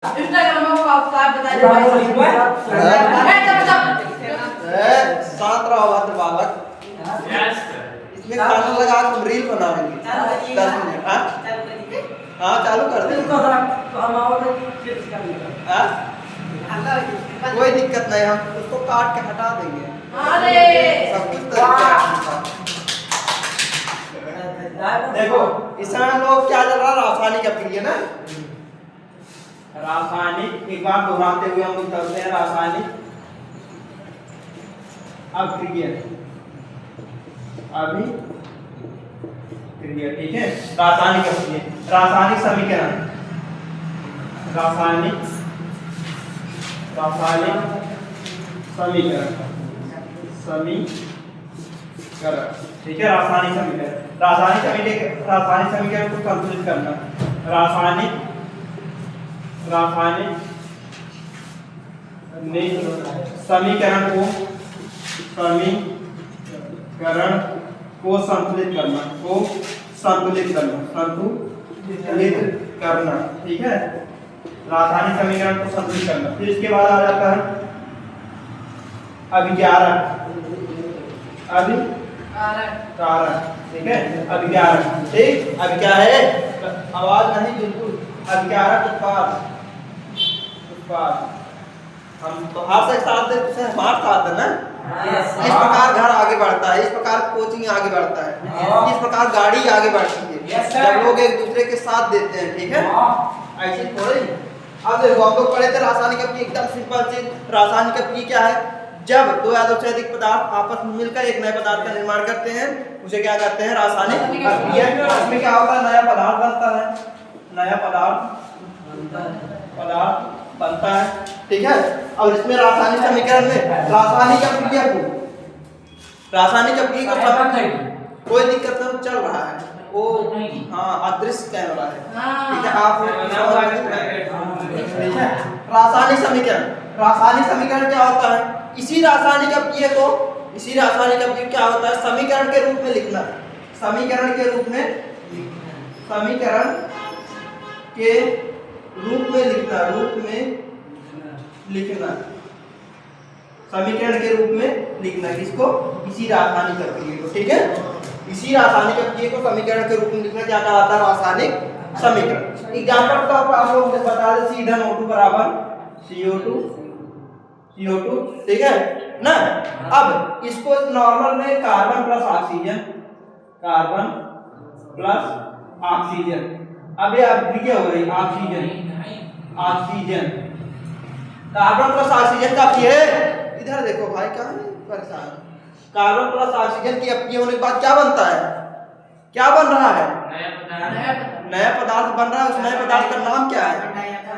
Instagram में आप बता दे सात रहा बात बालक इसमें खाना लगा हम रील बनाएंगे 10 मिनट। हाँ चालू कर दे। कोई दिक्कत नहीं, हम उसको काट के हटा देंगे। सब कुछ देखो इसमें लोग क्या चल रहा, रासायनिक अभिक्रिया ना, रासायनिक एक बार दोहराते हुए हम चलते हैं। रासायनिक अभिक्रिया अभिक्रिया ठीक है। रासायनिक अभिक्रिया, रासायनिक समीकरण, रासायनिक समीकरण ठीक है। रासायनिक समीकरण, रासायनिक समीकरण को संतुलित करना, रासायनिक समीकरण को संतुलित करना ठीक है। रासायनिक समीकरण को संतुलित करना। फिर इसके बाद आ जाता है अभिकारक ठीक है। अभिकारक ठीक, अब क्या है, आवाज नहीं बिल्कुल। अभिकारक उत्पाद हम तो हर से साथ से हमारे साथ है ना। इस प्रकार घर आगे बढ़ता है, इस प्रकार कोचिंग आगे बढ़ता है, इस प्रकार गाड़ी आगे बढ़ती है जब लोग एक दूसरे के साथ देते हैं ठीक है। ऐसे थोड़ी। अब देखो हम लोग पढ़े थे रासायनिक अभिक्रिया, एकदम सिंपल चीज। रासायनिक अभिक्रिया क्या है, जब दो या दो से अधिक पदार्थ आपस में मिलकर एक नए पदार्थ का निर्माण करते हैं उसे क्या कहते हैं, रासायनिक अभिक्रिया। इसमें क्या होता है, नया पदार्थ बनता है, नया पदार्थ बनता है ठीक है। और इसमें रासायनिक समीकरण में रासायनिक अभिक्रिया को कोई दिक्कत नहीं, चल रहा है वो। हाँ अदृश्य कैमरा है ठीक है। आप ठीक है। रासायनिक समीकरण क्या होता है, इसी रासायनिक अभिक्रिया क्या होता है, समीकरण के रूप में लिखना। समीकरण के रूप में लिखना किसको, इसी रासायनिक अभिक्रिया को ठीक है। इसी रासायनिक अभिक्रिया को समीकरण के रूप में लिखना क्या कहलाता है, रासायनिक समीकरण। एग्जांपल तो आप लोग बता दे, C2O2 बराबर CO2 ठीक है ना। अब इसको नॉर्मल में कार्बन प्लस ऑक्सीजन, अब ये अभिक्रिया हो रही ऑक्सीजन कार्बन प्लस ऑक्सीजन का है। इधर देखो भाई, कहां परेशान। कार्बन प्लस ऑक्सीजन की अभिक्रिया होने के बाद क्या बनता है, क्या बन रहा है, नया पदार्थ बन रहा है। उस नए पदार्थ का नाम क्या है,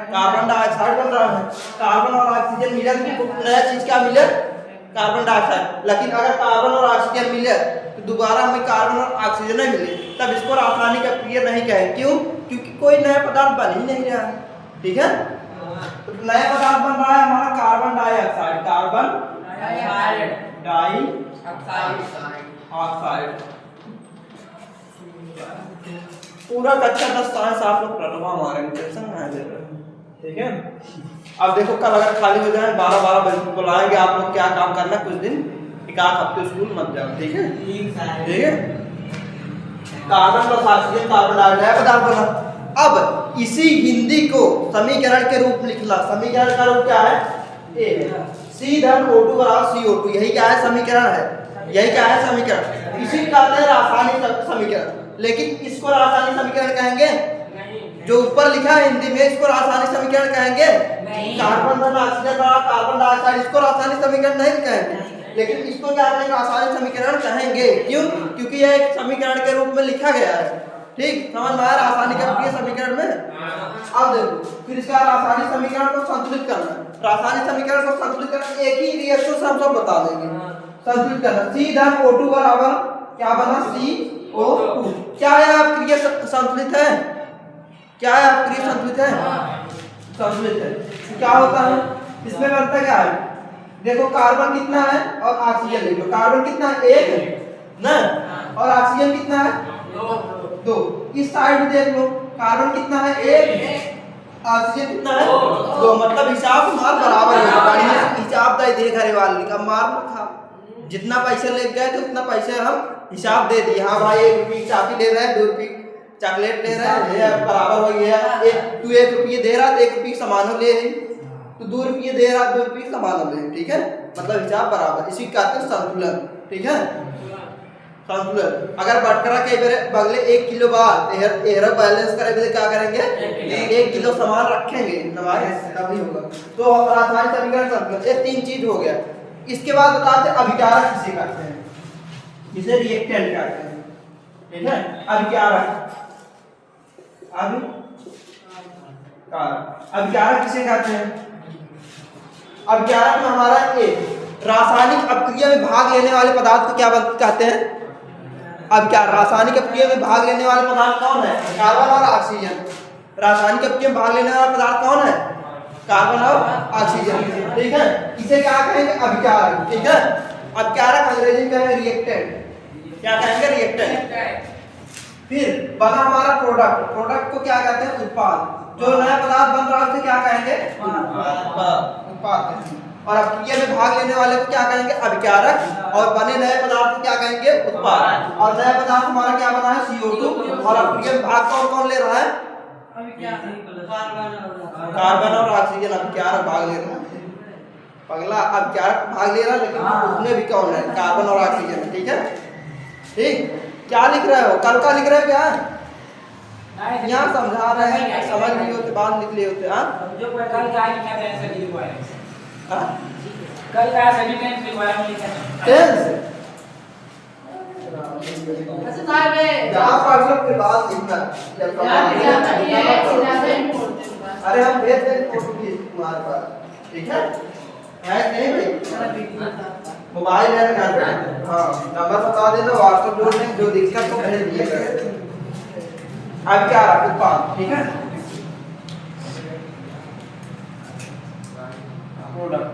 कार्बन डाइऑक्साइड बन रहा है। कार्बन और ऑक्सीजन मिले तो नया चीज क्या मिले, कार्बन डाइऑक्साइड। लेकिन अगर कार्बन और ऑक्सीजन मिले तो दोबारा हमें कार्बन और ऑक्सीजन नहीं मिले, तब इसको रासायनिक अभिक्रिया नहीं कहेंगे। क्यों, क्योंकि कोई नया पदार्थ बन ही नहीं रहा है ठीक है। तो नया पदार्थ बन रहा है हमारा कार्बन डाइऑक्साइड पूरा कक्षा 10 साइंस आप लोग प्रथमा मारेंगे, टेंशन ना ले रहे ठीक है। अब देखो कल अगर खाली हो जाए 12 बजे बुलाएंगे आप लोग, क्या काम करना कुछ दिन, एक आध हफ्ते स्कूल मत जाओ ठीक है। Carbon plus oxygen carbon dioxide पदार्थ बना। अब इसी हिंदी को समीकरण के रूप में लिखना। समीकरण का रूप क्या है, C2O2 बराबर CO2, यही क्या है, समीकरण है। यही क्या है, समीकरण। इसी कहते हैं रासायनिक समीकरण। लेकिन इसको रासायनिक समीकरण कहेंगे, जो ऊपर लिखा है हिंदी में इसको रासायनिक समीकरण कहेंगे। कार्बन धन ऑक्सीजन बराबर कार्बन डाइऑक्साइड, इसको रासायनिक समीकरण नहीं कहेंगे, लेकिन इसको क्या कहेंगे, रासायनिक समीकरण कहेंगे। क्यों, क्योंकि यह एक समीकरण के रूप में लिखा गया है ठीक। समझ में आया रासायनिक अभिक्रिया समीकरण में। अब देखो फिर इसका रासायनिक समीकरण को संतुलित करना। रासायनिक समीकरण को संतुलित करना, एक ही रिएक्शन से हम सब बता देंगे। संतुलित करना, C2O2 बराबर क्या बना, CO2। क्या है अभिक्रिया संतुलित है, क्या है अभिक्रिया संतुलित है, संतुलित है। क्या होता है इसमें, बनता क्या है, देखो कार्बन कितना है और ऑक्सीजन ले लो। कार्बन कितना है, 1 ना, और ऑक्सीजन कितना है, 2। इस साइड में देख लो कार्बन कितना है, 1 ऑक्सीजन कितना है 2, मतलब हिसाब मार बराबर है। गाड़ी में हिसाब दे दे घरे वाले का मार मत खा, जितना पैसा ले गए तो उतना पैसा हम हिसाब दे दिए। हाँ भाई 1 रुपये की चाबी ले रहा है, 2 रुपये चॉकलेट ले रहा है, ये बराबर हो गया। तू 1 रुपये दे रहा तो 1 रुपये सामान ले रही, तो 2 रुपये दे रहा 2 रुपये सामान ले, ठीक है, मतलब हिसाब बराबर। इसी कहते हैं संतुलन, ठीक है, संतुलन। अगर बटकरा के बगले 1 किलो बाद एहरा बैलेंस करेंगे क्या करेंगे, 1 किलो सामान रखेंगे नवाज तभी होगा। तो रासायनिक समीकरण संतुलन, ये 3 चीज हो गया। इसके बाद बताते हैं अभिकारक किसे कहते हैं, जिसे रिएक्टेंट कहते हैं, ठीक है। अभिकारक, अभिकारक किसे कहते हैं, अभिकारक में हमारा रासायनिक अपक्रिया में भाग लेने वाले पदार्थ को क्या कहते हैं, अब क्या रासायनिक अपक्रिया में भाग लेने वाले पदार्थ कौन है, कार्बन और ऑक्सीजन। रासायनिक अपक्रिया में भाग लेने वाला पदार्थ कौन है, कार्बन और ऑक्सीजन, ठीक है। इसे क्या कहेंगे, अभिकारक, ठीक है। अभिकारक अंग्रेजी में है रिएक्टेंट, क्या कहेंगे, रिएक्टेंट। फिर बना हमारा प्रोडक्ट, प्रोडक्ट को क्या कहते हैं, उत्पाद। जो नया पदार्थ बन रहा है उसे क्या कहेंगे, उत्पाद। और अपक्रिया में भाग लेने वाले को क्या कहेंगे, अभिकारक। और बने नए पदार्थ को क्या कहेंगे, उत्पाद। और नया पदार्थ हमारा क्या बना है, CO2। और अपक्रिया में भाग कौन कौन ले रहा है, कार्बन और ऑक्सीजन अभिकारक भाग ले रहा है। पगला अभिकारक भाग ले रहा है, लेकिन उसमें भी कौन है, कार्बन और ऑक्सीजन, ठीक है। ठीक, क्या लिख रहे हो, कल का लिख रहे हो क्या, यहाँ समझा रहे हैं, समझ नहीं होते बाद लिख लिए होते। हाँ कल का सभी टेंस लिखवाया नहीं टेंस अच्छा साहब जहाँ पढ़ लो फिर बात लिखना। अरे हम भेज देंगे पोर्टुगीज तुम्हारे पास, ठीक है नहीं भाई, मोबाइल है ना घर पे, हाँ नंबर बता देना, व्हाट्सएप जोड़ देंगे, जो दिक्कत हो भेज दिएगा। अब क्या उत्पाद, ठीक है, प्रोडक्ट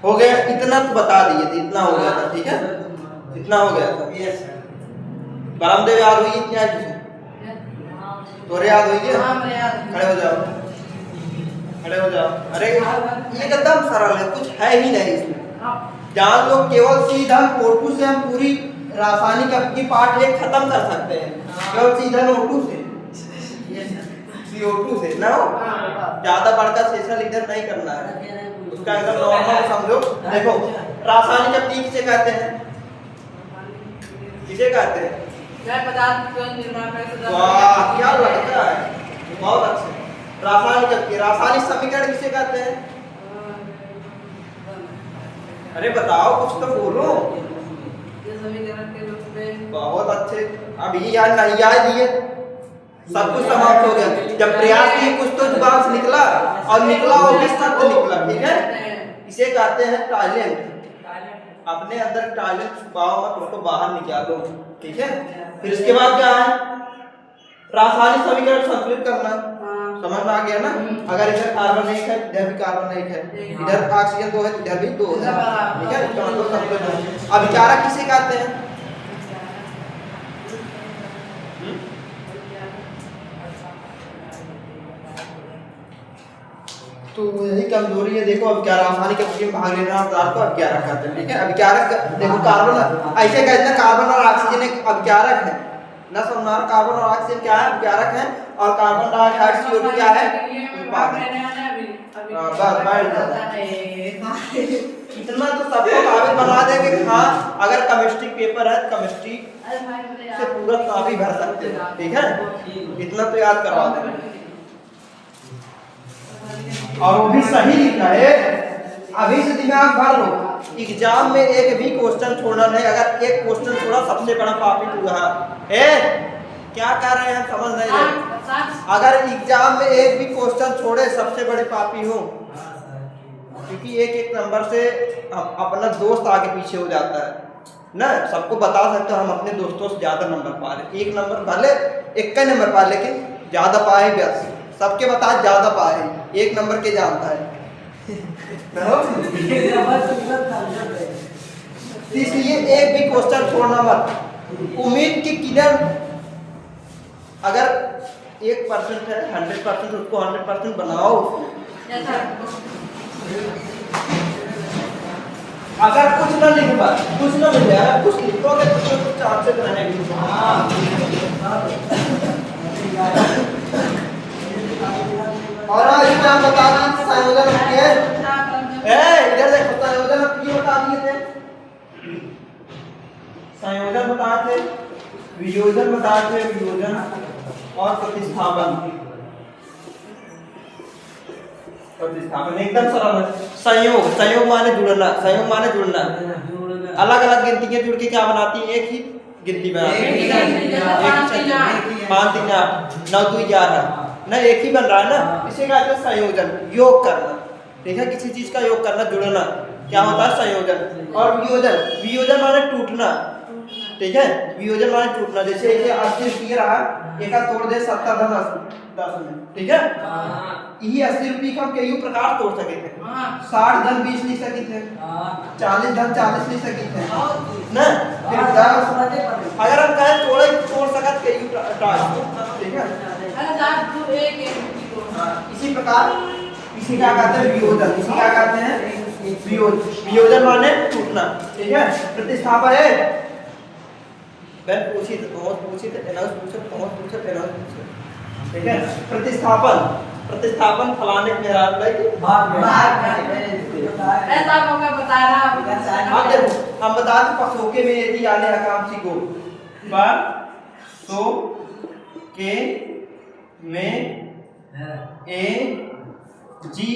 हो गया। इतना तो बता दिए थे, इतना हो गया था, ठीक है, इतना हो गया था। बरामदेव याद हुई इतनी आज तोरे याद हुई है, खड़े हो जाओ, खड़े हो जाओ। अरे ये एकदम सरल है, कुछ है ही नहीं इसमें। जान लो केवल सीधा O2 से हम पूरी रासायनिक अपनी पार्ट 1 खत्म कर सकते हैं, केवल सीधा O2 से, CO2 से ना, ज्यादा बढ़कर सेशन लीडर नहीं करना है उसका, एकदम नॉर्मल समझो। देखो रासायनिक अपनी किसे कहते हैं, किसे कहते हैं, पदार्थ का निर्माण करते। वाह क्या लगता है, बहुत अच्छे। रासायनिक अपनी, रासायनिक समीकरण किसे कहते हैं, अरे बताओ कुछ तो बोलो। समीकरण के रूप में बहुत अच्छे, अभी याद नहीं याद दिए, सब कुछ समाप्त हो गया। जब प्रयास किए कुछ तो जुबान से निकला, और निकला वो भी सत्य निकला, ठीक है। इसे कहते हैं टैलेंट। अपने अंदर टैलेंट छुपाओ मत, उसको बाहर निकालो, ठीक है। फिर इसके बाद क्या है, रासायनिक समीकरण संतुलित करना, समझ में आ गया ना। अगर इधर कार्बन 1 है इधर भी कार्बन 1 है, इधर ऑक्सीजन 2 है इधर भी 2 है, ठीक है, इसका मतलब संतुलित है। अभिकारक किसे कहते हैं, तो यही कमजोरी है। देखो अब क्या रासायनिक अपक्रिया में भाग लेना पदार्थ को अभिकारक कहते हैं, ठीक है। अभिकारक देखो कार्बन ऐसे कहते हैं, कार्बन और ऑक्सीजन एक अभिकारक है ना, समझना। कार्बन और ऑक्सीजन क्या है, अभिकारक है। और कार्बन डाइऑक्साइड CO2 क्या है, उत्पाद है। इतना तो सबको काबिल बना देंगे कि हाँ अगर केमिस्ट्री पेपर है केमिस्ट्ट्री से पूरा काफी भर सकते हो, ठीक है, इतना तो याद करवा देंगे। और वो भी सही लिखना है, अभी से दिमाग भर लो। एग्जाम में एक भी क्वेश्चन छोड़ना नहीं, अगर एक क्वेश्चन छोड़ा सबसे बड़ा पापी तू है। क्या कर रहे हैं समझ नहीं रहे। अगर एग्जाम में एक भी क्वेश्चन छोड़े सबसे बड़े पापी हो, क्योंकि एक एक नंबर से अपना दोस्त आगे पीछे हो जाता है ना। सबको बता सकते हो हम अपने दोस्तों से ज्यादा नंबर पा रहे, एक नंबर भले एक का नंबर पाए लेकिन ज्यादा पाए, बस सबके बता ज्यादा पाए, एक नंबर के जानता है। इसलिए एक भी क्वेश्चन छोड़ना मत। उम्मीद की किरण अगर 1% है, 100% उसको 100% बनाओ। जैसा अगर कुछ ना लिख पा, कुछ ना मिल जाएगा, कुछ लिखोगे तो कुछ चांसेस रहेंगे। और आज मैं बता दी संयोजन है, इधर देखो संयोजन ये बता दिए थे, संयोजन बताए थे, वियोजन बताए थे, वियोजन और प्रतिस्थापन। प्रतिस्थापन एकदम सरल है। संयोग, संयोग माने जुड़ना, संयोग माने जुड़ना। अलग अलग गिनतियां जुड़ के क्या बनाती हैं? एक ही गिनती बनाती हैं। 5 3 8 9 2 11 ना, एक ही बन रहा है ना, इसे कहते हैं संयोजन, योग करना। ठीक है, किसी चीज का योग करना, जुड़ना, क्या होता है? संयोजन। और वियोजन, वियोजन माने टूटना। ठीक है, वियोजन माने टूटना। जैसे ये 80 रुपये रहा, एक तोड़ दे 70 10 में। ठीक है, यही 80 रुपये का हम कई प्रकार तोड़ सके थे। 60 10 20 लिख सके थे, 40 10 40 लिख सके थे ना। फिर 10 अगर हम कहें तोड़ सकत कई प्रकार। ठीक है, इसी प्रकार इसी क्या कहते हैं? वियोजन। इसी क्या कहते हैं? वियोजन माने टूटना। ठीक है, प्रतिस्थापन है, बहुत पूछे थे, बहुत पूछे। ठीक है, प्रतिस्थापन, प्रतिस्थापन फलाने मेहराब भाई ऐसा मौका बता रहा अब देखो, हम बता दें पसोके में यदि आने आकांक्षी को बार सो के में ए जी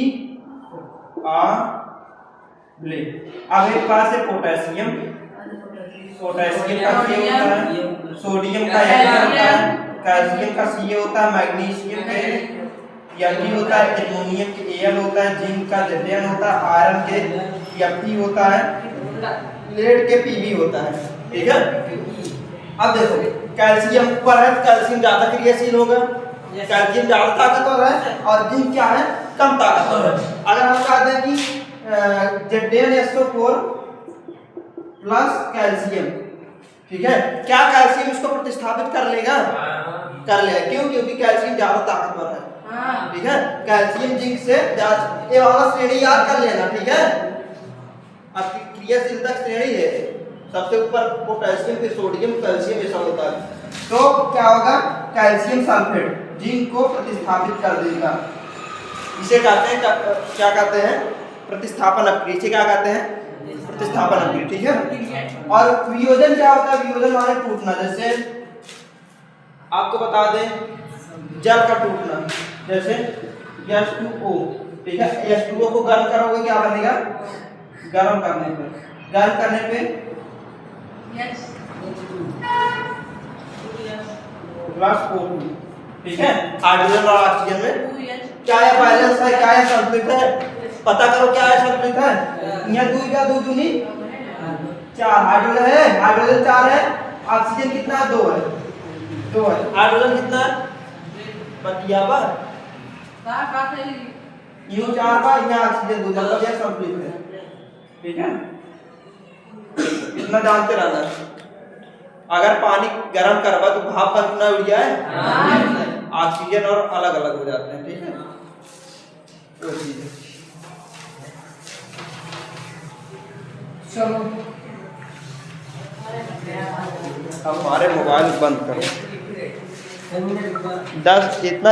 आ ले। अब एक पास है पोटेशियम, पोटेशियम का सी होता है, सोडियम का F होता है, कैल्शियम का सी होता है, मैग्नीशियम का Mg होता है, एल्युमिनियम के Al होता है, जिंक का Zn होता है, आयरन के Fe होता है, लेड के Pb होता है। ठीक है, अब देखो कैल्शियम ऊपर है, कैल्शियम ज्यादा क्रियाशील होगा, कैल्शियम ज्यादा ताकतवर है, और जिंक क्या है? कम ताकतवर है। अगर हम कहते हैं कि ZnSO4 प्लस कैल्शियम, ठीक है, क्या कैल्शियम इसको प्रतिस्थापित कर लेगा? कर लेगा। क्यों? क्योंकि कैल्शियम ज्यादा ताकतवर है। ठीक है, कैल्शियम जिंक से ज्यादा। ये वाला श्रेणी याद कर लेना। ठीक है, आपकी क्रियाशीलता श्रेणी है, सबसे ऊपर पोटेशियम, फिर सोडियम, कैल्शियम, ऐसा होता है। तो क्या होगा? कैल्शियम सल्फेट जिंक को प्रतिस्थापित कर देगा। इसे कहते हैं क्या कहते हैं? प्रतिस्थापन अक्रिया। इसे क्या कहते हैं? प्रतिस्थापन अक्रिया। ठीक है, और वियोजन क्या होता है? वियोजन माने टूटना। जैसे आपको बता दें जल का टूटना, जैसे H2O। ठीक है, H2O को गर्म करोगे क्या बनेगा? गर्म करने पे प्लस O2। ठीक है, हाइड्रोजन और ऑक्सीजन में क्या है? बैलेंस है, क्या है? संतुलित है। पता करो क्या है? संतुलित है। यहाँ 2 क्या 2 दूनी 4 हाइड्रोजन है, हाइड्रोजन 4 है, ऑक्सीजन कितना है? 2 है, 2 है। हाइड्रोजन कितना है? बतिया पर यूं 4 पर, यहाँ ऑक्सीजन 2, मतलब यह संतुलित है। ठीक है, इतना जानते रहना। अगर पानी गर्म करवा तो भाप पर कितना उड़ जाए? ऑक्सीजन और अलग अलग हो जाते हैं। ठीक है, वो चीज है। चलो हमारे मोबाइल बंद करो 10 इतना